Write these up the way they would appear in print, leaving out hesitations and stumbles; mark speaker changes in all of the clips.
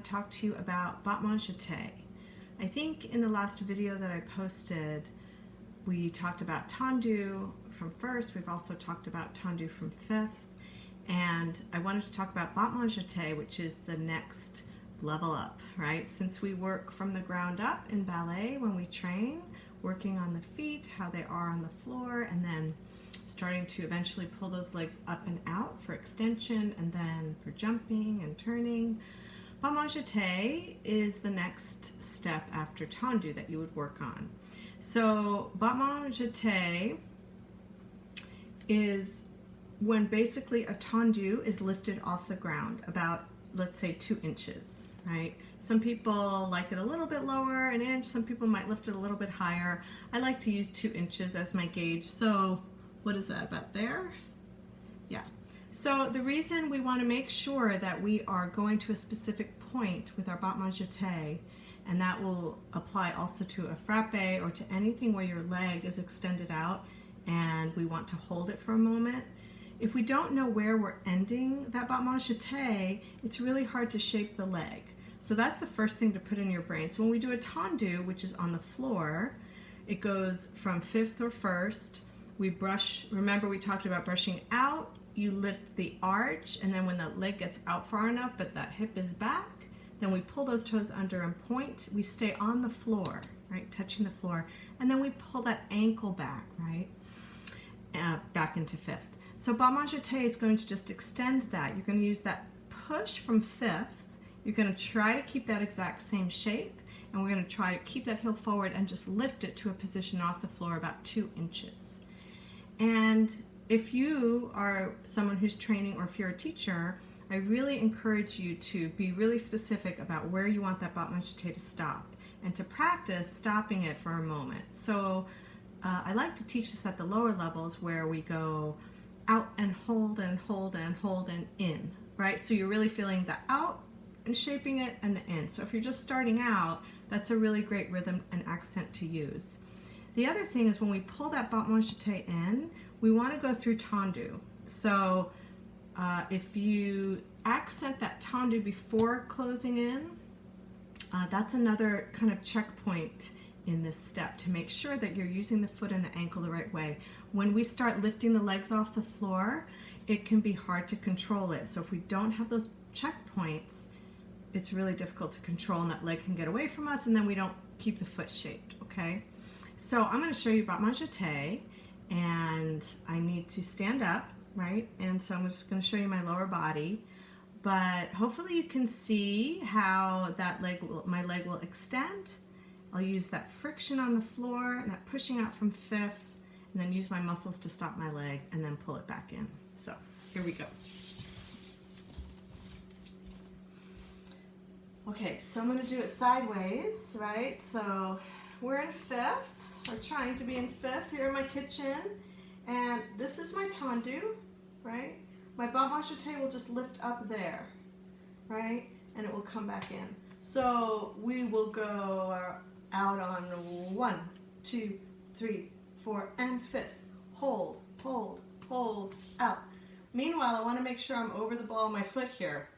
Speaker 1: to talk to you about Battement Jete. I think in the last video that I posted, we talked about tendu from first. We've also talked about tendu from fifth. And I wanted to talk about Battement Jete, which is the next level up, right? Since we work from the ground up in ballet when we train, working on the feet, how they are on the floor, and then starting to eventually pull those legs up and out for extension and then for jumping and turning. Battement Jete is the next step after tendu that you would work on. So Battement Jete is when basically a tendu is lifted off the ground about, let's say, 2 inches, right? Some people like it a little bit lower, an inch. Some people might lift it a little bit higher. I like to use 2 inches as my gauge. So what is that, about there? Yeah. So the reason we want to make sure that we are going to a specific point with our Battement Jete, and that will apply also to a frappe or to anything where your leg is extended out and we want to hold it for a moment. If we don't know where we're ending that Battement Jete, it's really hard to shape the leg. So that's the first thing to put in your brain. So when we do a tendu, which is on the floor, it goes from fifth or first. We brush, remember we talked about brushing out, you lift the arch, and then when the leg gets out far enough but that hip is back, then we pull those toes under and point. We stay on the floor, right, touching the floor, and then we pull that ankle back, right, back into fifth. So Battement Jete is going to just extend that. You're going to use that push from fifth. You're going to try to keep that exact same shape, and we're going to try to keep that heel forward and just lift it to a position off the floor about 2 inches. And if you are someone who's training, or if you're a teacher, I really encourage you to be really specific about where you want that Battement Jete to stop, and to practice stopping it for a moment. So I like to teach this at the lower levels where we go out and hold and hold and hold and in, right? So you're really feeling the out and shaping it and the in. So if you're just starting out, that's a really great rhythm and accent to use. The other thing is when we pull that Battement Jete in, we want to go through tendu. So if you accent that tendu before closing in, that's another kind of checkpoint in this step to make sure that you're using the foot and the ankle the right way. When we start lifting the legs off the floor, it can be hard to control it. So if we don't have those checkpoints, it's really difficult to control, and that leg can get away from us, and then we don't keep the foot shaped, okay? So I'm going to show you Battement Jete, and I need to stand up, right? And so I'm just going to show you my lower body, but hopefully you can see how that my leg will extend. I'll use that friction on the floor and that pushing out from fifth, and then use my muscles to stop my leg and then pull it back in. So here we go. Okay, so I'm going to do it sideways, right? So we're in fifth, or trying to be in fifth here in my kitchen, and this is my tendu, right? My Battement Jete will just lift up there, right? And it will come back in. So we will go out on 1, 2, 3, 4, and fifth. Hold, hold, hold, out. Meanwhile, I want to make sure I'm over the ball of my foot here.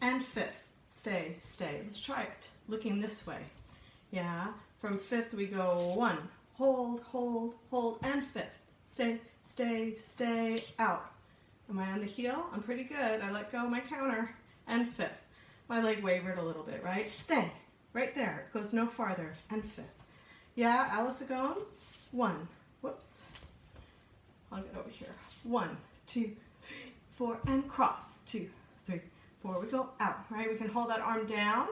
Speaker 1: And fifth. Stay, stay. Let's try it. Looking this way. Yeah. From fifth we go 1, hold, hold, hold, and fifth. Stay, stay, stay, out. Am I on the heel? I'm pretty good. I let go of my counter. And fifth. My leg wavered a little bit, right? Stay. Right there. It goes no farther. And fifth. Yeah, Alice Agone. 1. Whoops. I'll get over here. 1, 2, 3, 4, and cross. 2, 3, 4. We go out, right? We can hold that arm down,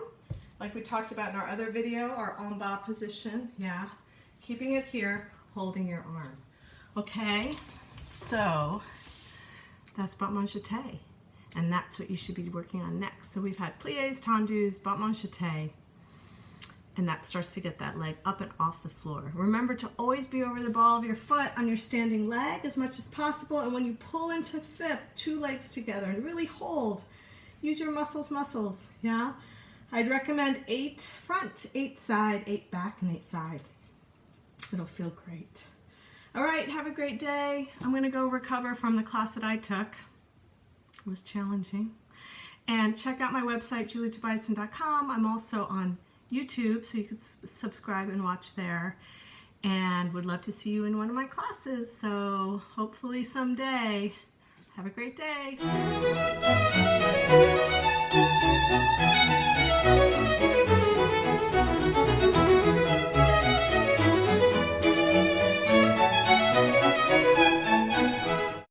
Speaker 1: like we talked about in our other video, our en bas position. Yeah. Keeping it here, holding your arm. Okay. So that's Battement Jete. And that's what you should be working on next. So we've had pliés, tendus, Battement Jete, and that starts to get that leg up and off the floor. Remember to always be over the ball of your foot on your standing leg as much as possible, and when you pull into fifth, 2 legs together, and really hold. Use your muscles, yeah? I'd recommend 8 front, 8 side, 8 back, and 8 side. It'll feel great. All right, have a great day. I'm gonna go recover from the class that I took. It was challenging. And check out my website, julietobiason.com. I'm also on YouTube, so you could subscribe and watch there. And would love to see you in one of my classes. So hopefully someday. Have a great day.